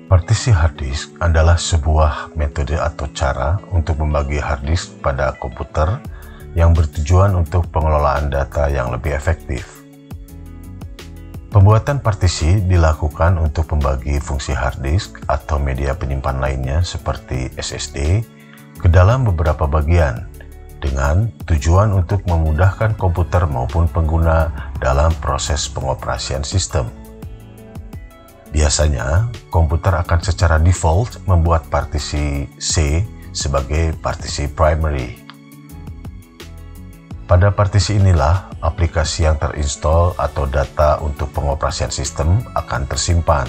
Partisi hard disk adalah sebuah metode atau cara untuk membagi hard disk pada komputer yang bertujuan untuk pengelolaan data yang lebih efektif. Pembuatan partisi dilakukan untuk membagi fungsi hard disk atau media penyimpan lainnya seperti SSD ke dalam beberapa bagian dengan tujuan untuk memudahkan komputer maupun pengguna dalam proses pengoperasian sistem. Biasanya, komputer akan secara default membuat partisi C sebagai partisi primary. Pada partisi inilah, aplikasi yang terinstall atau data untuk pengoperasian sistem akan tersimpan,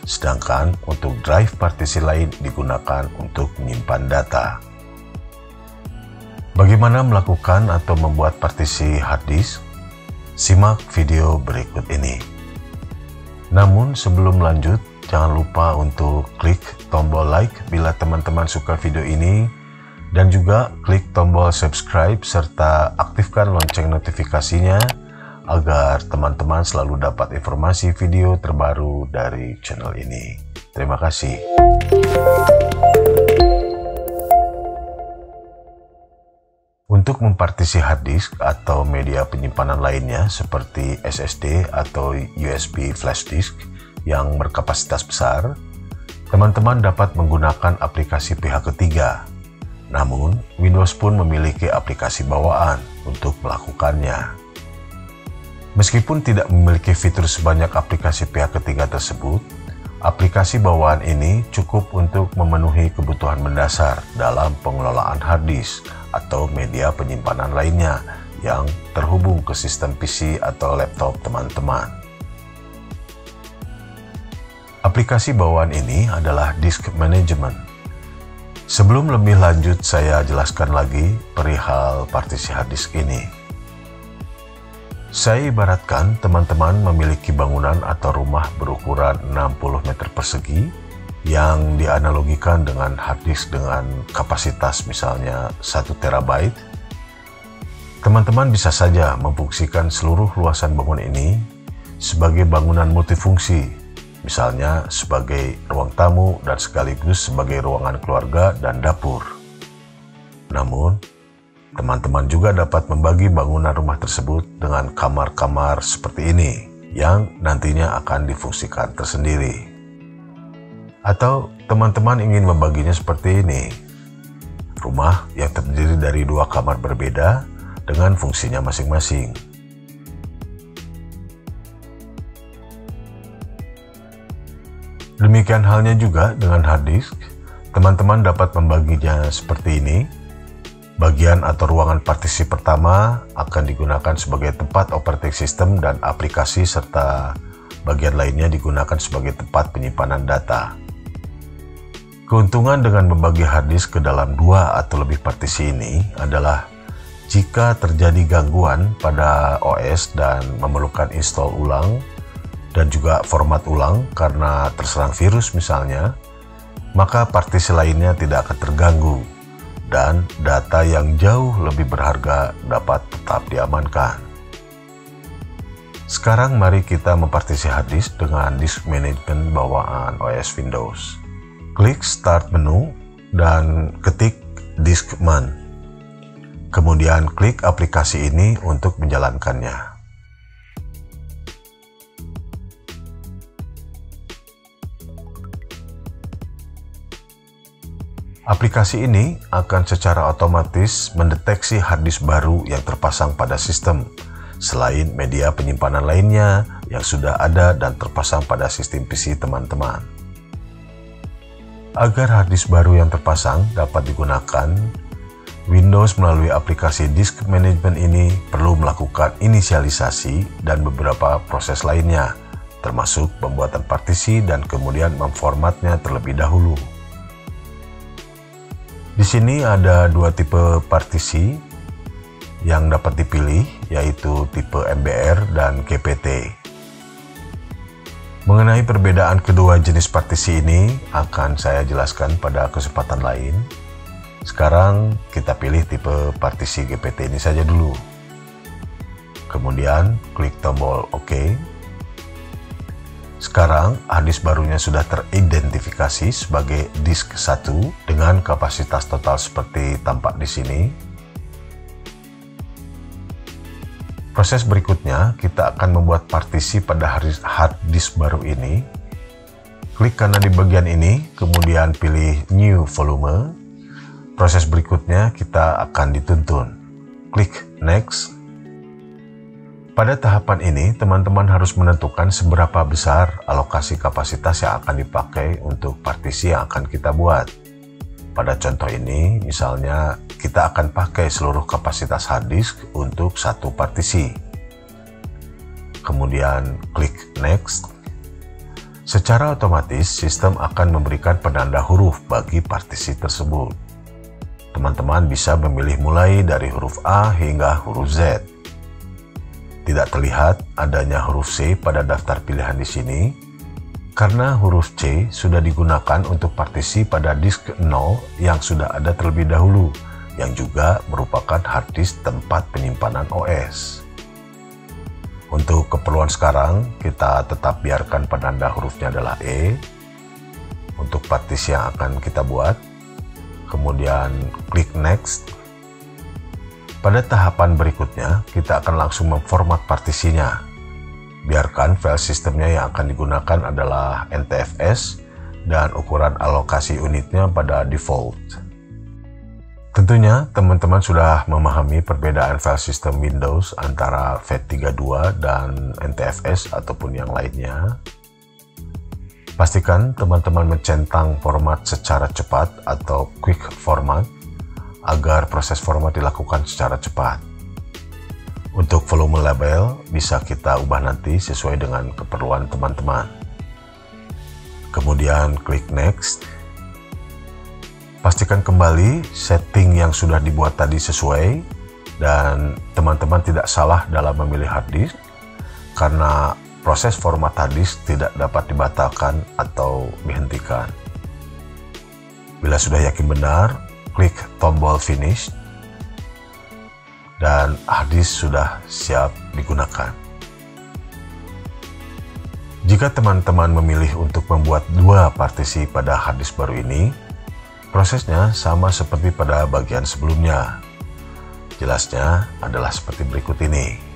sedangkan untuk drive partisi lain digunakan untuk menyimpan data. Bagaimana melakukan atau membuat partisi hard disk? Simak video berikut ini. Namun sebelum lanjut, jangan lupa untuk klik tombol like bila teman-teman suka video ini dan juga klik tombol subscribe serta aktifkan lonceng notifikasinya agar teman-teman selalu dapat informasi video terbaru dari channel ini. Terima kasih. Untuk mempartisi hard disk atau media penyimpanan lainnya seperti SSD atau USB flash disk yang berkapasitas besar, teman-teman dapat menggunakan aplikasi pihak ketiga. Namun, Windows pun memiliki aplikasi bawaan untuk melakukannya. Meskipun tidak memiliki fitur sebanyak aplikasi pihak ketiga tersebut, aplikasi bawaan ini cukup untuk memenuhi kebutuhan mendasar dalam pengelolaan hard disk atau media penyimpanan lainnya yang terhubung ke sistem PC atau laptop teman-teman. Aplikasi bawaan ini adalah Disk Management. Sebelum lebih lanjut, saya jelaskan lagi perihal partisi hard disk ini. Saya ibaratkan teman-teman memiliki bangunan atau rumah berukuran 60 meter persegi yang dianalogikan dengan hard disk dengan kapasitas misalnya 1 terabyte. Teman-teman bisa saja memfungsikan seluruh luasan bangunan ini sebagai bangunan multifungsi, misalnya sebagai ruang tamu dan sekaligus sebagai ruangan keluarga dan dapur. Namun, teman-teman juga dapat membagi bangunan rumah tersebut dengan kamar-kamar seperti ini yang nantinya akan difungsikan tersendiri. Atau teman-teman ingin membaginya seperti ini. Rumah yang terdiri dari 2 kamar berbeda dengan fungsinya masing-masing. Demikian halnya juga dengan hard disk. Teman-teman dapat membaginya seperti ini. Bagian atau ruangan partisi pertama akan digunakan sebagai tempat operating system dan aplikasi serta bagian lainnya digunakan sebagai tempat penyimpanan data. Keuntungan dengan membagi hard disk ke dalam 2 atau lebih partisi ini adalah jika terjadi gangguan pada OS dan memerlukan install ulang dan juga format ulang karena terserang virus misalnya, maka partisi lainnya tidak akan terganggu dan data yang jauh lebih berharga dapat tetap diamankan. Sekarang mari kita mempartisi hard disk dengan Disk Management bawaan OS Windows. Klik Start menu dan ketik Diskman. Kemudian klik aplikasi ini untuk menjalankannya. Aplikasi ini akan secara otomatis mendeteksi hard disk baru yang terpasang pada sistem, selain media penyimpanan lainnya yang sudah ada dan terpasang pada sistem PC teman-teman. Agar hard disk baru yang terpasang dapat digunakan, Windows melalui aplikasi Disk Management ini perlu melakukan inisialisasi dan beberapa proses lainnya, termasuk pembuatan partisi dan kemudian memformatnya terlebih dahulu. Di sini ada 2 tipe partisi yang dapat dipilih, yaitu tipe MBR dan GPT. Mengenai perbedaan kedua jenis partisi ini akan saya jelaskan pada kesempatan lain. Sekarang kita pilih tipe partisi GPT ini saja dulu. Kemudian klik tombol OK. Sekarang, harddisk barunya sudah teridentifikasi sebagai disk 1 dengan kapasitas total seperti tampak di sini. Proses berikutnya, kita akan membuat partisi pada harddisk baru ini. Klik kanan di bagian ini, kemudian pilih New Volume. Proses berikutnya, kita akan dituntun. Klik Next. Pada tahapan ini, teman-teman harus menentukan seberapa besar alokasi kapasitas yang akan dipakai untuk partisi yang akan kita buat. Pada contoh ini, misalnya kita akan pakai seluruh kapasitas harddisk untuk satu partisi. Kemudian klik Next. Secara otomatis, sistem akan memberikan penanda huruf bagi partisi tersebut. Teman-teman bisa memilih mulai dari huruf A hingga huruf Z. Tidak terlihat adanya huruf C pada daftar pilihan di sini, karena huruf C sudah digunakan untuk partisi pada disk 0 yang sudah ada terlebih dahulu, yang juga merupakan harddisk tempat penyimpanan OS. Untuk keperluan sekarang, kita tetap biarkan penanda hurufnya adalah E untuk partisi yang akan kita buat. Kemudian klik Next. Pada tahapan berikutnya, kita akan langsung memformat partisinya. Biarkan file sistemnya yang akan digunakan adalah NTFS dan ukuran alokasi unitnya pada default. Tentunya, teman-teman sudah memahami perbedaan file sistem Windows antara FAT32 dan NTFS ataupun yang lainnya. Pastikan teman-teman mencentang format secara cepat atau quick format agar proses format dilakukan secara cepat. Untuk volume label bisa kita ubah nanti sesuai dengan keperluan teman-teman. Kemudian klik Next. Pastikan kembali setting yang sudah dibuat tadi sesuai dan teman-teman tidak salah dalam memilih harddisk karena proses format harddisk tidak dapat dibatalkan atau dihentikan. Bila sudah yakin benar, klik tombol Finish dan harddisk sudah siap digunakan. Jika teman-teman memilih untuk membuat dua partisi pada harddisk baru ini, prosesnya sama seperti pada bagian sebelumnya. Jelasnya adalah seperti berikut ini.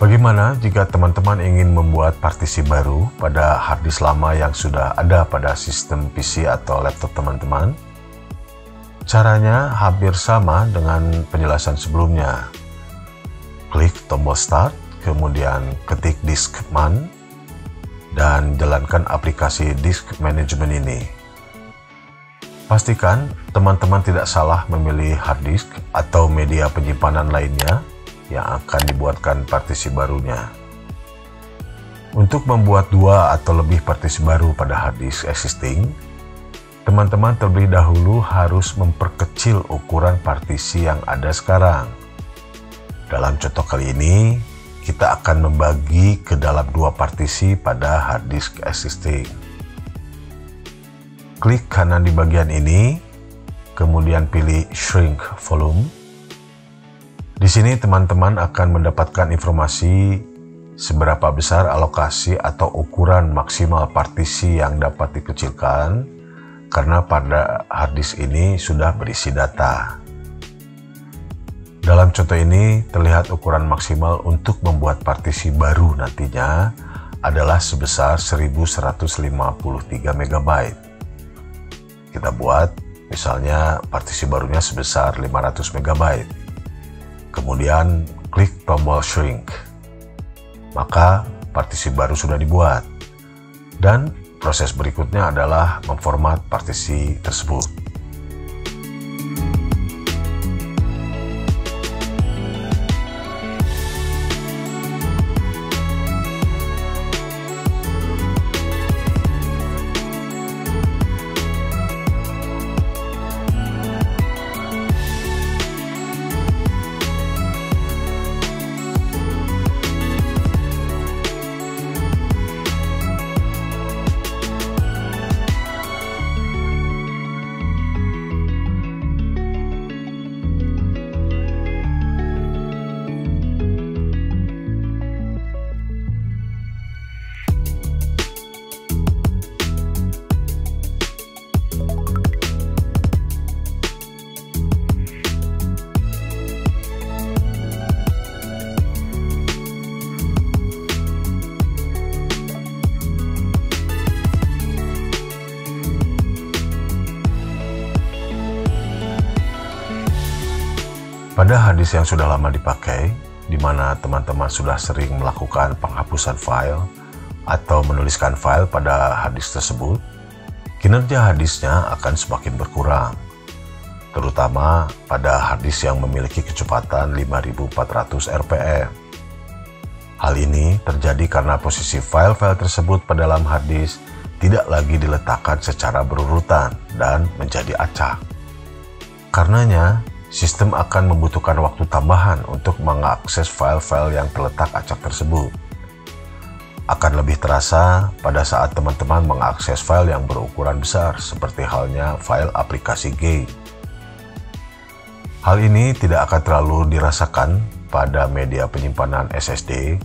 Bagaimana jika teman-teman ingin membuat partisi baru pada harddisk lama yang sudah ada pada sistem PC atau laptop teman-teman? Caranya hampir sama dengan penjelasan sebelumnya. Klik tombol Start, kemudian ketik disk man, dan jalankan aplikasi disk management ini. Pastikan teman-teman tidak salah memilih hard disk atau media penyimpanan lainnya yang akan dibuatkan partisi barunya. Untuk membuat 2 atau lebih partisi baru pada hard disk existing, teman-teman terlebih dahulu harus memperkecil ukuran partisi yang ada sekarang. Dalam contoh kali ini, kita akan membagi ke dalam 2 partisi pada hard disk existing. Klik kanan di bagian ini, kemudian pilih Shrink Volume. Di sini teman-teman akan mendapatkan informasi seberapa besar alokasi atau ukuran maksimal partisi yang dapat dikecilkan, karena pada hard disk ini sudah berisi data. Dalam contoh ini terlihat ukuran maksimal untuk membuat partisi baru nantinya adalah sebesar 1153 MB. Kita buat misalnya partisi barunya sebesar 500 MB. Kemudian klik tombol Shrink. Maka partisi baru sudah dibuat. Dan proses berikutnya adalah memformat partisi tersebut. Pada hard disk yang sudah lama dipakai, di mana teman-teman sudah sering melakukan penghapusan file atau menuliskan file pada hard disk tersebut, kinerja hard disknya akan semakin berkurang, terutama pada hard disk yang memiliki kecepatan 5400 rpm. Hal ini terjadi karena posisi file-file tersebut pada dalam hard disk tidak lagi diletakkan secara berurutan dan menjadi acak. Karenanya, sistem akan membutuhkan waktu tambahan untuk mengakses file-file yang terletak acak tersebut. Akan lebih terasa pada saat teman-teman mengakses file yang berukuran besar, seperti halnya file aplikasi game. Hal ini tidak akan terlalu dirasakan pada media penyimpanan SSD,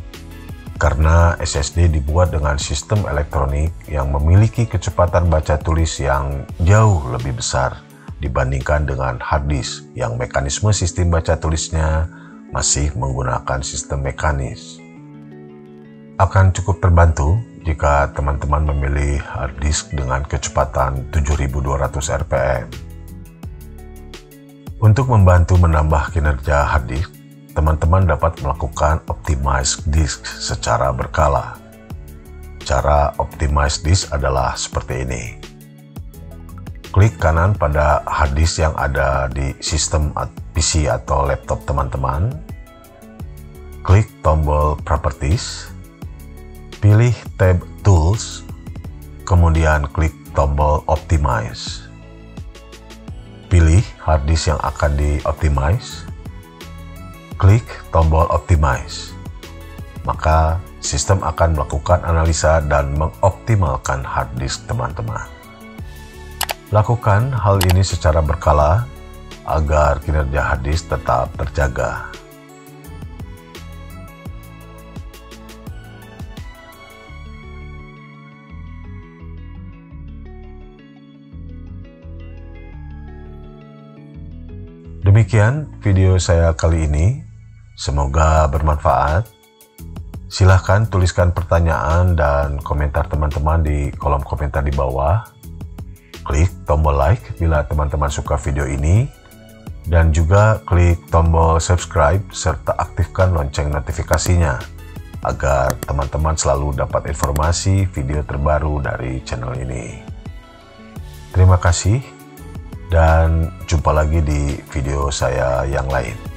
karena SSD dibuat dengan sistem elektronik yang memiliki kecepatan baca tulis yang jauh lebih besar dibandingkan dengan hard disk yang mekanisme sistem baca tulisnya masih menggunakan sistem mekanis. Akan cukup terbantu jika teman-teman memilih hard disk dengan kecepatan 7200 rpm. Untuk membantu menambah kinerja hard disk, teman-teman dapat melakukan optimize disk secara berkala. Cara optimize disk adalah seperti ini. Klik kanan pada hard disk yang ada di sistem PC atau laptop teman-teman. Klik tombol Properties. Pilih tab Tools. Kemudian klik tombol Optimize. Pilih hard disk yang akan di-optimize. Klik tombol Optimize. Maka sistem akan melakukan analisa dan mengoptimalkan hard disk teman-teman. Lakukan hal ini secara berkala agar kinerja hard disk tetap terjaga. Demikian video saya kali ini. Semoga bermanfaat. Silahkan tuliskan pertanyaan dan komentar teman-teman di kolom komentar di bawah. Klik tombol like bila teman-teman suka video ini, dan juga klik tombol subscribe serta aktifkan lonceng notifikasinya agar teman-teman selalu dapat informasi video terbaru dari channel ini. Terima kasih dan jumpa lagi di video saya yang lain.